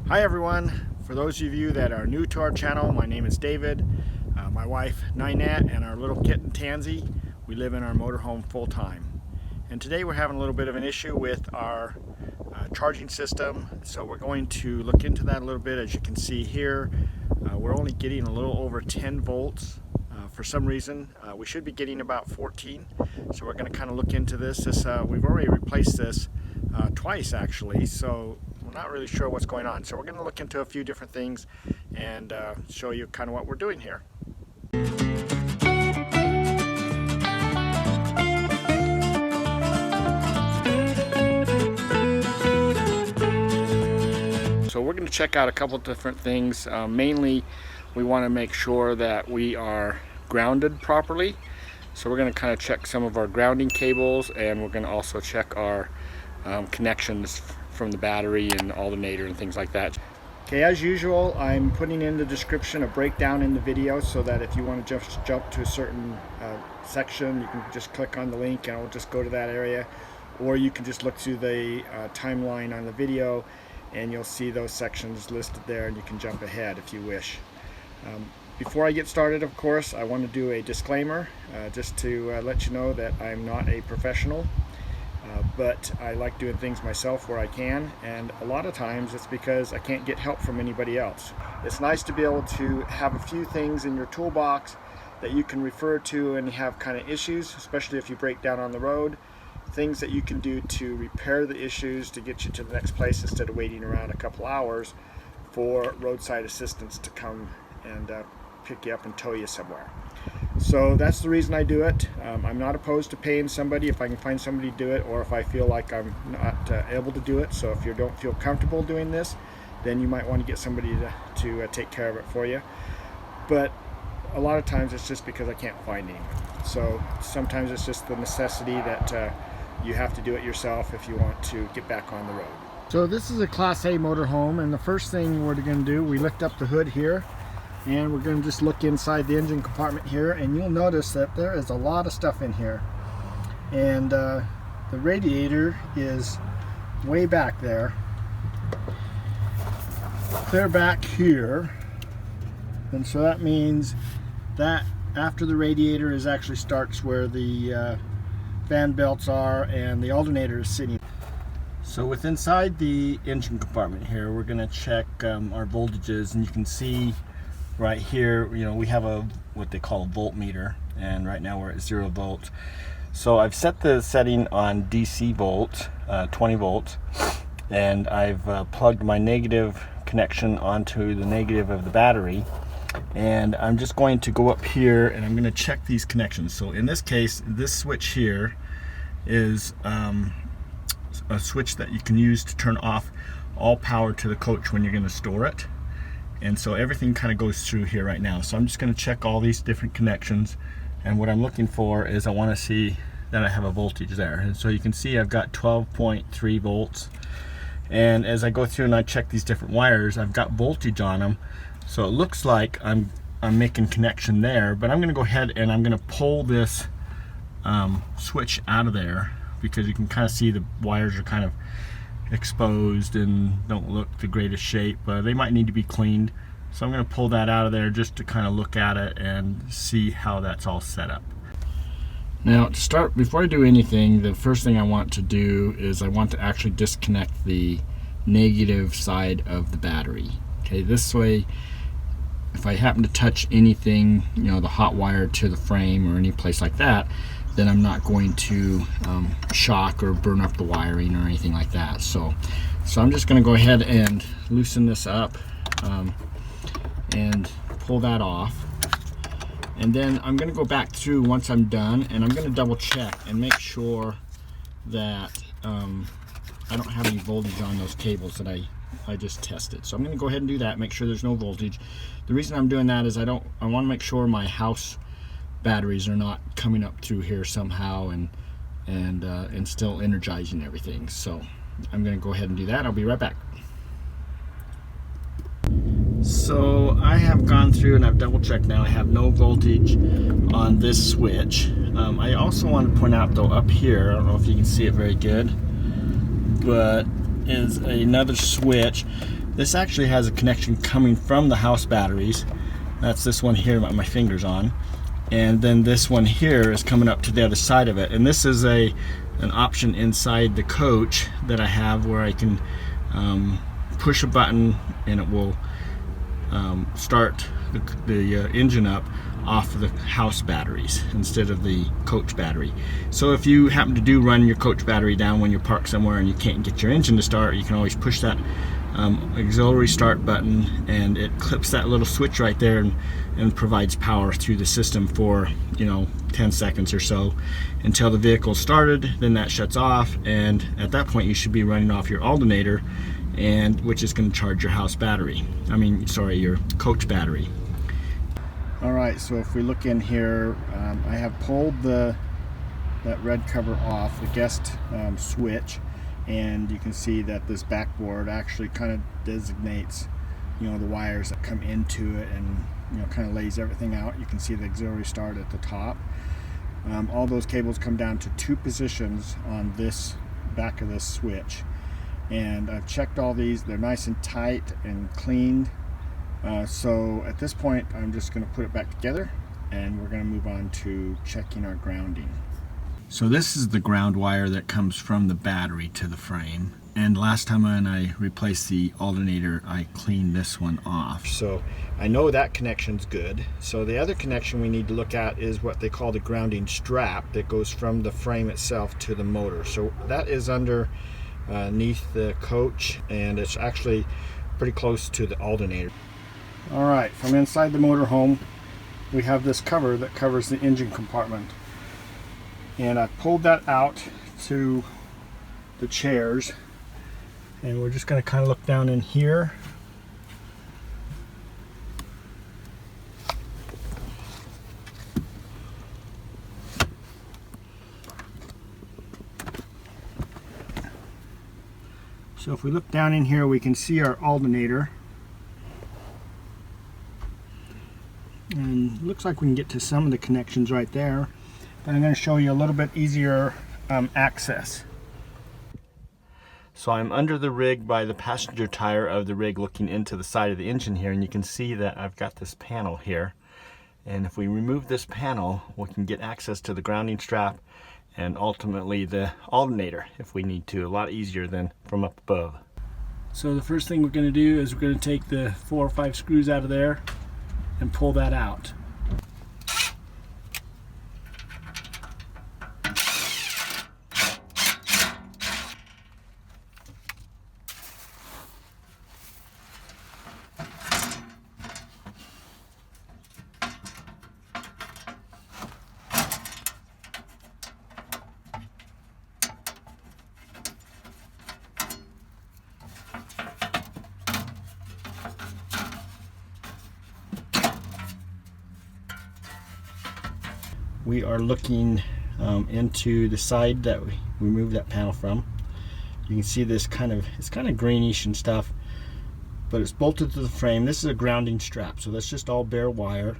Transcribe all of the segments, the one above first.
Hi everyone, for those of you that are new to our channel, my name is David, my wife Ninette, and our little kitten Tansy. We live in our motorhome full-time, and today we're having a little bit of an issue with our charging system, so we're going to look into that a little bit. As you can see here, we're only getting a little over 10 volts. For some reason we should be getting about 14, so we're going to kind of look into this. We've already replaced this twice actually, so we're not really sure what's going on. So we're going to look into a few different things and show you kind of what we're doing here. So we're going to check out a couple of different things. Mainly we want to make sure that we are grounded properly. So we're going to kind of check some of our grounding cables, and we're going to also check our connections from the battery and alternator and things like that. Okay, as usual, I'm putting in the description a breakdown in the video so that if you want to just jump to a certain section, you can just click on the link and it'll just go to that area, or you can just look through the timeline on the video and you'll see those sections listed there, and you can jump ahead if you wish. Before I get started, of course, I want to do a disclaimer just to let you know that I'm not a professional. But I like doing things myself where I can, and a lot of times it's because I can't get help from anybody else. It's nice to be able to have a few things in your toolbox that you can refer to and have kind of issues, especially if you break down on the road. Things that you can do to repair the issues to get you to the next place instead of waiting around a couple hours for roadside assistance to come and pick you up and tow you somewhere. So that's the reason I do it. I'm not opposed to paying somebody if I can find somebody to do it, or if I feel like I'm not able to do it. So if you don't feel comfortable doing this, then you might want to get somebody to take care of it for you. But a lot of times it's just because I can't find anyone. So sometimes it's just the necessity that you have to do it yourself if you want to get back on the road. So this is a Class A motorhome, and the first thing we're going to do, we lift up the hood here, and we're going to just look inside the engine compartment here, and you'll notice that there is a lot of stuff in here. And the radiator is way back there, clear back here, and so that means that after the radiator is actually starts where the fan belts are and the alternator is sitting. So with inside the engine compartment here, we're going to check our voltages, and you can see right here, you know, we have what they call a voltmeter, and right now we're at 0 volts. So I've set the setting on DC volt, 20 volts, and I've plugged my negative connection onto the negative of the battery, and I'm just going to go up here and I'm going to check these connections. So in this case, this switch here is a switch that you can use to turn off all power to the coach when you're going to store it. And so everything kind of goes through here right now. So I'm just going to check all these different connections, and what I'm looking for is I want to see that I have a voltage there. And so you can see I've got 12.3 volts, and as I go through and I check these different wires, I've got voltage on them. So it looks like I'm making connection there, but I'm going to go ahead and I'm going to pull this switch out of there, because you can kind of see the wires are kind of exposed and don't look the greatest shape. They might need to be cleaned, so I'm going to pull that out of there just to kind of look at it and see how that's all set up. Now to start, before I do anything, the first thing I want to do is I want to actually disconnect the negative side of the battery. Okay, this way if I happen to touch anything, you know, the hot wire to the frame or any place like that, then I'm not going to shock or burn up the wiring or anything like that. So I'm just going to go ahead and loosen this up and pull that off. And then I'm going to go back through once I'm done, and I'm going to double check and make sure that I don't have any voltage on those cables that I just tested. So I'm going to go ahead and do that, make sure there's no voltage. The reason I'm doing that is I want to make sure my house batteries are not coming up through here somehow and still energizing everything. So I'm going to go ahead and do that. I'll be right back. So I have gone through and I've double checked now. I have no voltage on this switch. I also want to point out though, up here, I don't know if you can see it very good, but is another switch This actually has a connection coming from the house batteries. That's this one here that my finger's on. And then this one here is coming up to the other side of it. And this is an option inside the coach that I have where I can push a button and it will start the engine up off of the house batteries instead of the coach battery. So if you happen to run your coach battery down when you're parked somewhere and you can't get your engine to start, you can always push that auxiliary start button and it clips that little switch right there and provides power through the system for 10 seconds or so until the vehicle started. Then that shuts off, and at that point you should be running off your alternator, and which is going to charge your house battery. Your coach battery. Alright, so if we look in here, I have pulled that red cover off, the guest switch, and you can see that this backboard actually kind of designates the wires that come into it and kind of lays everything out. You can see the auxiliary start at the top. All those cables come down to 2 positions on this back of this switch, and I've checked all these. They're nice and tight and cleaned. So at this point I'm just going to put it back together and we're going to move on to checking our grounding. So this is the ground wire that comes from the battery to the frame, and last time when I replaced the alternator I cleaned this one off. So I know that connection's good. So the other connection we need to look at is what they call the grounding strap that goes from the frame itself to the motor. So that is underneath the coach, and it's actually pretty close to the alternator. Alright, from inside the motorhome we have this cover that covers the engine compartment, and I pulled that out to the chairs, and we're just going to kind of look down in here. So if we look down in here we can see our alternator, and looks like we can get to some of the connections right there. But I'm going to show you a little bit easier access. So I'm under the rig by the passenger tire of the rig looking into the side of the engine here, and you can see that I've got this panel here. And if we remove this panel, we can get access to the grounding strap and ultimately the alternator if we need to, a lot easier than from up above. So the first thing we're going to do is we're going to take the 4 or 5 screws out of there and pull that out. We are looking into the side that we removed that panel from. You can see this it's kind of greenish and stuff, but it's bolted to the frame. This is a grounding strap, so that's just all bare wire,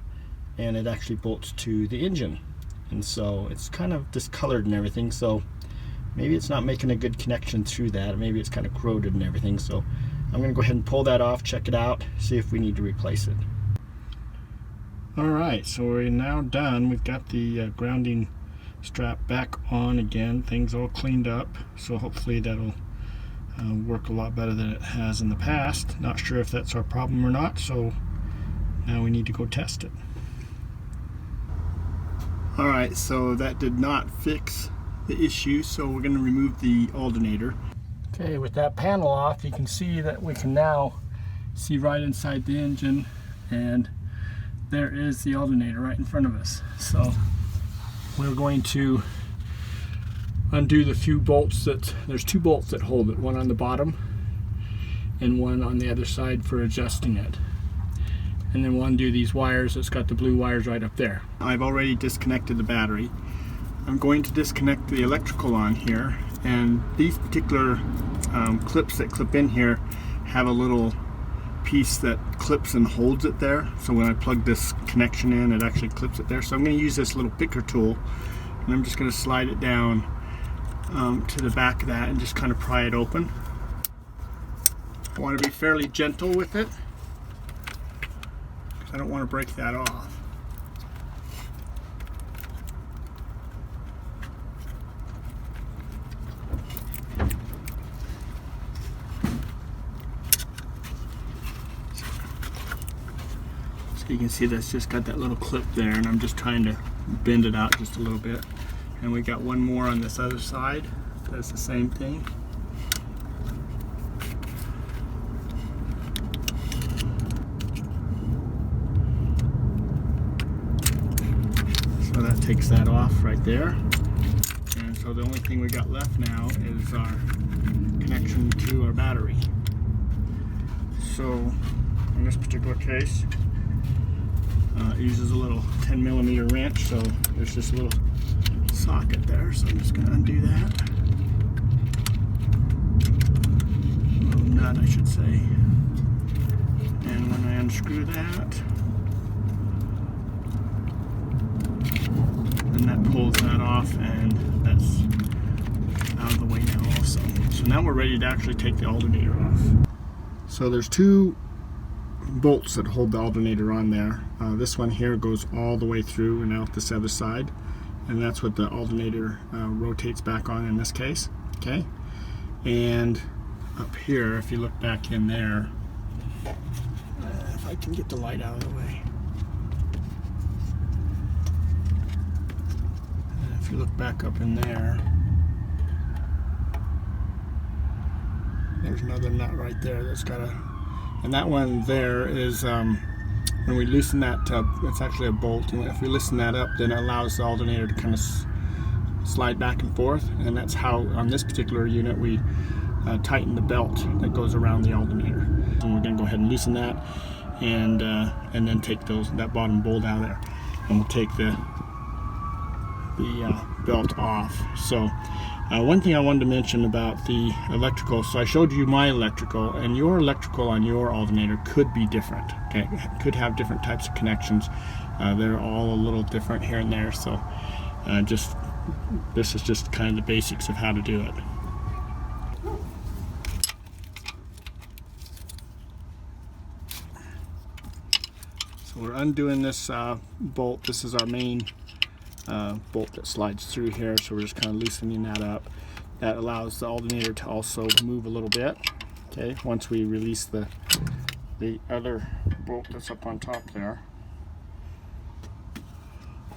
and it actually bolts to the engine. And so it's kind of discolored and everything, so maybe it's not making a good connection through that. Maybe it's kind of corroded and everything. So I'm going to go ahead and pull that off, check it out, see if we need to replace it. Alright, so we're now done. We've got the grounding strap back on again. Things all cleaned up, so hopefully that'll work a lot better than it has in the past. Not sure if that's our problem or not, so now we need to go test it. Alright, so that did not fix the issue, so we're going to remove the alternator. Okay, with that panel off, you can see that we can now see right inside the engine, and there is the alternator right in front of us. So we're going to undo the few bolts there's 2 bolts that hold it, one on the bottom and one on the other side for adjusting it. And then we'll undo these wires. It's got the blue wires right up there. I've already disconnected the battery. I'm going to disconnect the electrical on here, and these particular clips that clip in here have a little piece that clips and holds it there, so when I plug this connection in it actually clips it there. So I'm going to use this little picker tool, and I'm just going to slide it down to the back of that and just kind of pry it open. I want to be fairly gentle with it because I don't want to break that off. You can see that's just got that little clip there, and I'm just trying to bend it out just a little bit. And we got one more on this other side. That's the same thing. So that takes that off right there. And so the only thing we got left now is our connection to our battery. So in this particular case, it uses a little 10mm wrench, so there's just a little socket there, so I'm just going to undo that. A little nut, I should say. And when I unscrew that, then that pulls that off, and that's out of the way now also. So now we're ready to actually take the alternator off. So there's two bolts that hold the alternator on there. This one here goes all the way through and out this other side, and that's what the alternator rotates back on in this case. Okay, and up here, if you look back in there, if I can get the light out of the way, and if you look back up in there, there's another nut right there that's got a, and that one there is when we loosen that, it's actually a bolt, and if we loosen that up, then it allows the alternator to kind of slide back and forth, and that's how on this particular unit we tighten the belt that goes around the alternator. And we're going to go ahead and loosen that, and then take that bottom bolt out of there, and we'll take the belt off. So one thing I wanted to mention about the electrical, so I showed you my electrical, and your electrical on your alternator could be different. Okay, could have different types of connections. They're all a little different here and there, so this is just kind of the basics of how to do it. So we're undoing this bolt. This is our main bolt that slides through here, so we're just kind of loosening that up. That allows the alternator to also move a little bit. Okay, once we release the other bolt that's up on top there.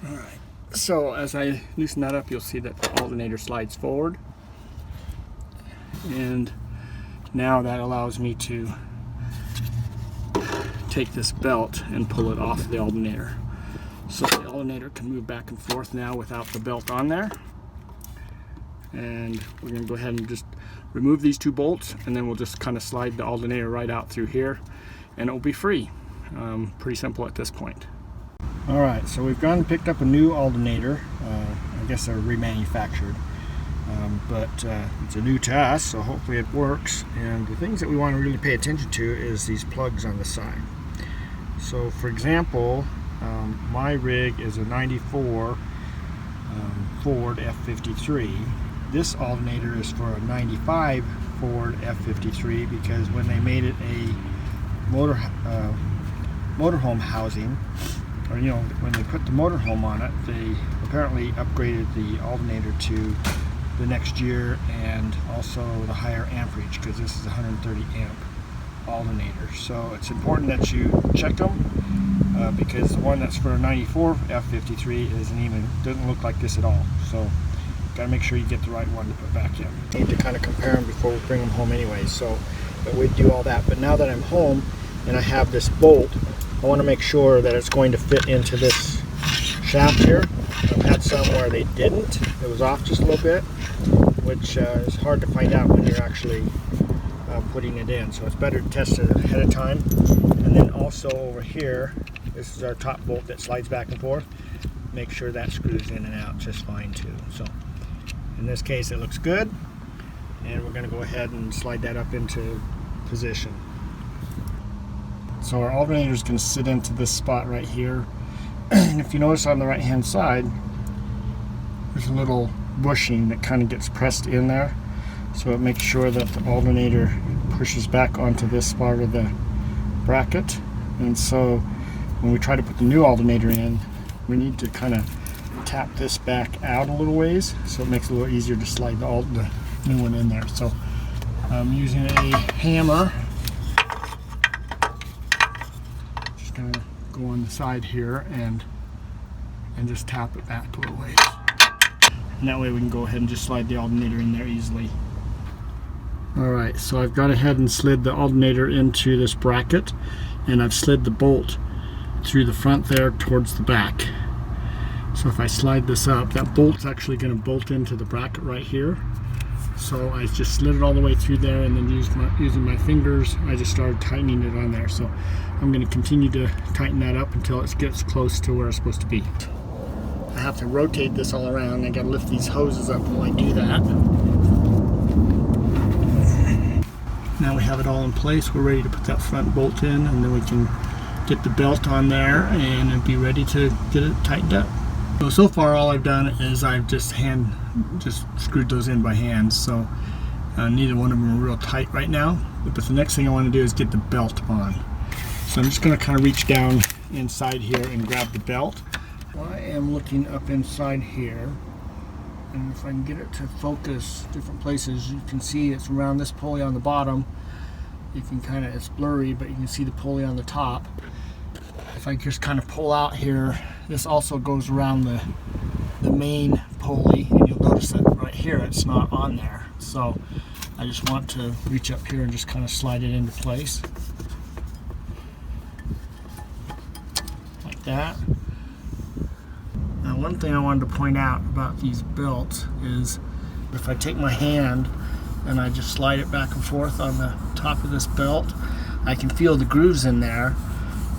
Alright, so as I loosen that up, you'll see that the alternator slides forward, and now that allows me to take this belt and pull it off the alternator. So the alternator can move back and forth now without the belt on there. And we're going to go ahead and just remove these two bolts, and then we'll just kind of slide the alternator right out through here, and it'll be free. Pretty simple at this point. Alright, so we've gone and picked up a new alternator. I guess they're remanufactured. But it's a new to us, so hopefully it works. And the things that we want to really pay attention to is these plugs on the side. So for example, my rig is a 94 Ford F53. This alternator is for a 95 Ford F53 because when they made it a motorhome housing, or when they put the motorhome on it, they apparently upgraded the alternator to the next year and also the higher amperage, because this is 130 amp alternator. So it's important that you check them. Because the one that's for a 94 F53 doesn't look like this at all. So got to make sure you get the right one to put back in. Need to kind of compare them before we bring them home anyway. So but we do all that. But now that I'm home and I have this bolt, I want to make sure that it's going to fit into this shaft here. I've had some where they didn't. It was off just a little bit, which is hard to find out when you're actually putting it in. So it's better to test it ahead of time. And then also over here, this is our top bolt that slides back and forth. Make sure that screws in and out just fine too. So in this case it looks good, and we're going to go ahead and slide that up into position. So our alternator is going to sit into this spot right here. And if you notice on the right hand side, there's a little bushing that kind of gets pressed in there. So it makes sure that the alternator pushes back onto this part of the bracket, and so when we try to put the new alternator in, we need to kind of tap this back out a little ways, so it makes it a little easier to slide the new one in there. So I'm using a hammer. Just gonna go on the side here and just tap it back a little ways. And that way we can go ahead and just slide the alternator in there easily. Alright, so I've gone ahead and slid the alternator into this bracket, and I've slid the bolt through the front there towards the back. So if I slide this up, that bolt's actually going to bolt into the bracket right here. So I just slid it all the way through there, and then using my fingers, I just started tightening it on there. So I'm going to continue to tighten that up until it gets close to where it's supposed to be. I have to rotate this all around. I got to lift these hoses up while I do that. Now we have it all in place. We're ready to put that front bolt in, and then we can get the belt on there and be ready to get it tightened up. So far all I've done is I've just screwed those in by hand, so neither one of them are real tight right now. But the next thing I want to do is get the belt on. So I'm just going to kind of reach down inside here and grab the belt. I am looking up inside here, and if I can get it to focus different places, you can see it's around this pulley on the bottom. You can kind of, it's blurry, but you can see the pulley on the top. If I just kind of pull out here, this also goes around the main pulley, and you'll notice that right here it's not on there. So I just want to reach up here and just kind of slide it into place. Like that. Now, one thing I wanted to point out about these belts is if I take my hand and I just slide it back and forth on the top of this belt, I can feel the grooves in there.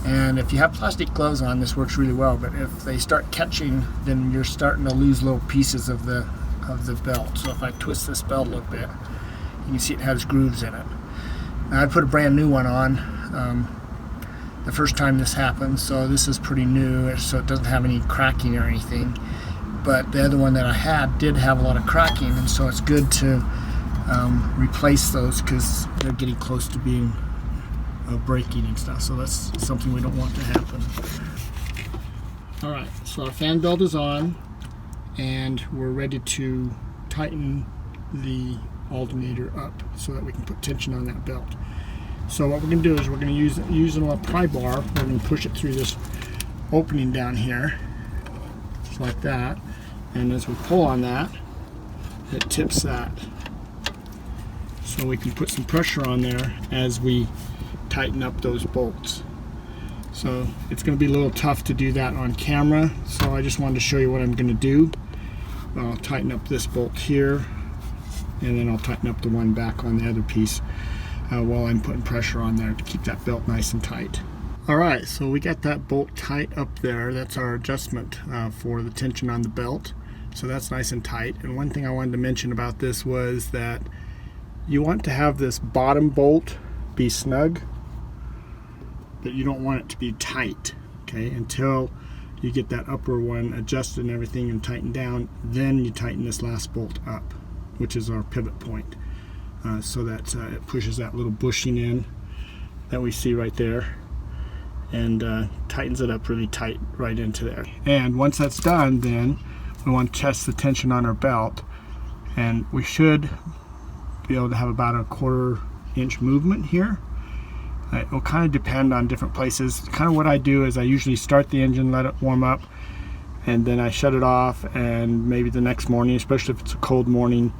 And if you have plastic gloves on, this works really well, but if they start catching, then you're starting to lose little pieces of the belt. So if I twist this belt a little bit, you can see it has grooves in it. Now, I put a brand new one on the first time this happened, so this is pretty new, so it doesn't have any cracking or anything. But the other one that I had did have a lot of cracking, and so it's good to replace those because they're getting close to being breaking and stuff. So that's something we don't want to happen. Alright, so our fan belt is on, and we're ready to tighten the alternator up so that we can put tension on that belt. So what we're going to do is we're going to use a pry bar. We're going to push it through this opening down here, just like that. And as we pull on that, it tips that. So we can put some pressure on there as we tighten up those bolts. So it's going to be a little tough to do that on camera, so I just wanted to show you what I'm going to do. I'll tighten up this bolt here, and then I'll tighten up the one back on the other piece while I'm putting pressure on there to keep that belt nice and tight. Alright, so we got that bolt tight up there. That's our adjustment for the tension on the belt. So that's nice and tight. And one thing I wanted to mention about this was that you want to have this bottom bolt be snug, but you don't want it to be tight, okay, until you get that upper one adjusted and everything and tightened down. Then you tighten this last bolt up, which is our pivot point, so that it pushes that little bushing in that we see right there, and tightens it up really tight right into there. And once that's done, then we want to test the tension on our belt, and we should be able to have about a 1/4 inch movement here. It will kind of depend on different places. Kind of what I do is I usually start the engine, let it warm up, and then I shut it off, and maybe the next morning, especially if it's a cold morning,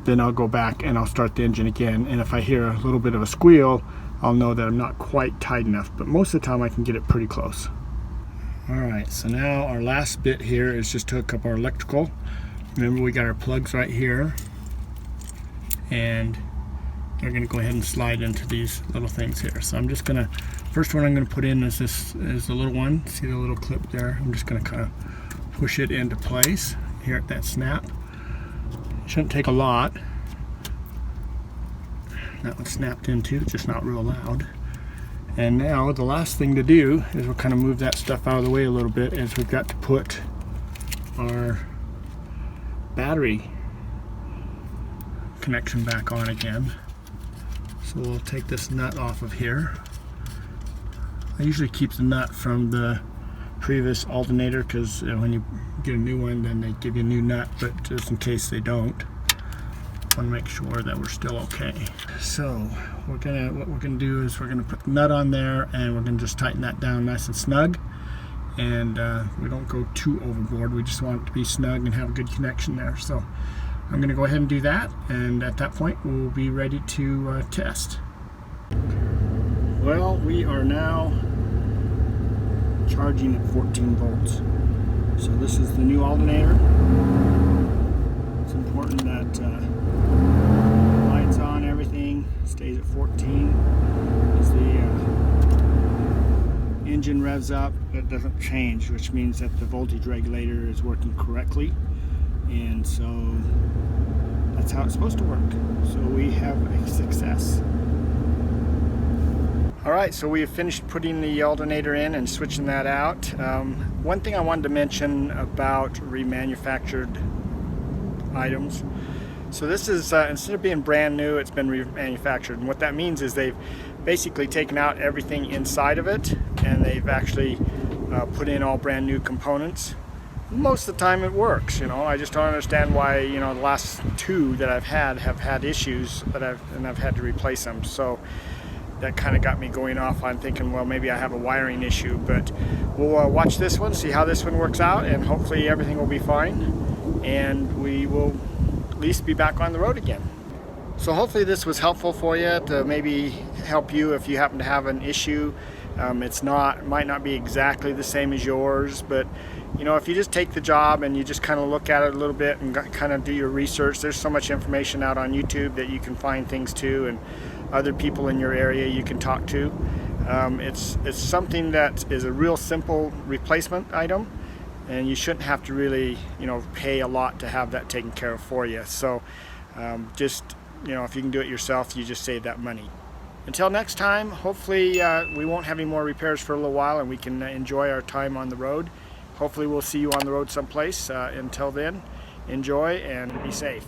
then I'll go back and I'll start the engine again, and if I hear a little bit of a squeal, I'll know that I'm not quite tight enough, but most of the time I can get it pretty close. Alright, so now our last bit here is just to hook up our electrical. Remember, we got our plugs right here, and they're going to go ahead and slide into these little things here. So I'm just going to, first one I'm going to put in is the little one. See the little clip there? I'm just going to kind of push it into place here at that snap. It shouldn't take a lot. That one snapped in too, just not real loud. And now the last thing to do is we'll kind of move that stuff out of the way a little bit, as we've got to put our battery connection back on again. So So we'll take this nut off of here. I usually keep the nut from the previous alternator because when you get a new one, then they give you a new nut, but just in case they don't, I want to make sure that we're still okay. So what we're gonna do is we're gonna put the nut on there, and we're gonna just tighten that down nice and snug, and we don't go too overboard. We just want it to be snug and have a good connection there. So I'm gonna go ahead and do that, and at that point we'll be ready to test. Well, we are now charging at 14 volts. So this is the new alternator. It's important that lights on, everything stays at 14. As the engine revs up, it doesn't change, which means that the voltage regulator is working correctly. And so that's how it's supposed to work. So we have a success. Alright, so we have finished putting the alternator in and switching that out. One thing I wanted to mention about remanufactured items. So this is, instead of being brand new, it's been remanufactured. And what that means is they've basically taken out everything inside of it, and they've actually put in all brand new components. Most of the time it works, you know. I just don't understand why, you know, the last two that I've had issues that I've had to replace them. So that kind of got me going off on thinking, well, maybe I have a wiring issue, but we'll watch this one, see how this one works out, and hopefully everything will be fine, and we will at least be back on the road again. So hopefully this was helpful for you to maybe help you if you happen to have an issue. It might not be exactly the same as yours, but you know, if you just take the job and you just kind of look at it a little bit and kind of do your research, there's so much information out on YouTube that you can find things to, and other people in your area you can talk to. It's something that is a real simple replacement item, and you shouldn't have to really, you know, pay a lot to have that taken care of for you. So just, you know, if you can do it yourself, you just save that money. Until next time, hopefully we won't have any more repairs for a little while, and we can enjoy our time on the road. Hopefully we'll see you on the road someplace. Until then, enjoy and be safe.